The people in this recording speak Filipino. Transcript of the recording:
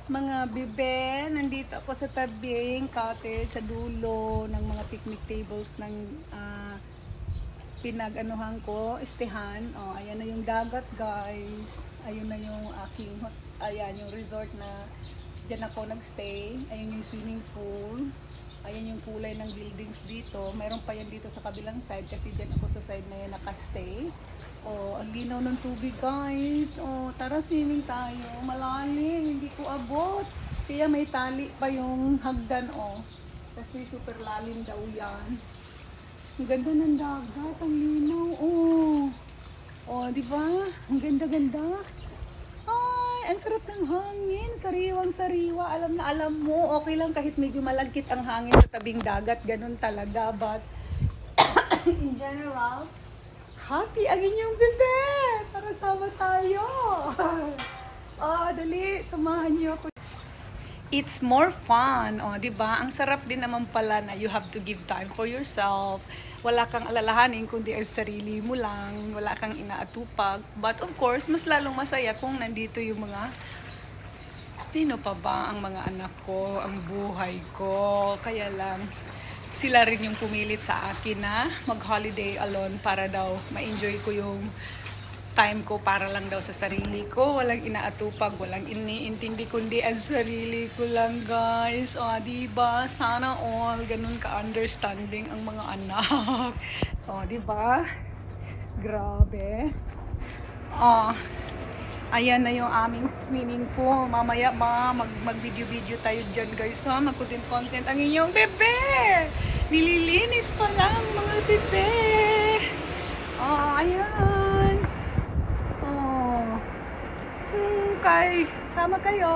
Mga bebe, nandito ako sa tabing cottage sa dulo ng mga picnic tables ng pinag-anuhan ko, estehan. Oh, ayan na yung dagat, guys. Ayun na yung aking, ayan yung resort na dyan ako nagstay. Ayun yung swimming pool. Ayan yung kulay ng buildings dito. Mayroon pa yan dito sa kabilang side kasi dyan ako sa side na yan nakastay. Oh, ang linaw ng tubig, guys. Oh, tara swimming tayo. Malalim, hindi ko abot. Kaya may tali pa yung hagdan, oh. Kasi super lalim daw yan. Ang ganda ng dagat, ang linaw, oh. Oh, di ba? Ang ganda-ganda. Ay, ang sarap ng hangin. Sariwang-sariwa. Alam na alam mo, okay lang kahit medyo malagkit ang hangin sa tabing dagat. Ganun talaga. But, in general, happy ang inyong bebe! Tara sama tayo! Dali, samahan niyo ako. It's more fun, di ba? Ang sarap din naman pala na you have to give time for yourself. Wala kang alalahanin kundi ang sarili mo lang, wala kang inaatupag. But of course, mas lalong masaya kung nandito yung mga sino pa ba ang mga anak ko, ang buhay ko. Kaya lang sila rin yung pumilit sa akin na mag-holiday alone para daw ma-enjoy ko yung time ko para lang daw sa sarili ko. Walang inaatupag, walang iniintindi kundi ang sarili ko lang, guys. Diba? Sana all ganun ka-understanding ang mga anak. Diba? Grabe. Ayan na yung aming swimming pool. Mamaya mag-video-video tayo dyan, guys. Mag-content ang inyong bebe. Nililinis pa lang mga bebe. Ayan. Sama kayo.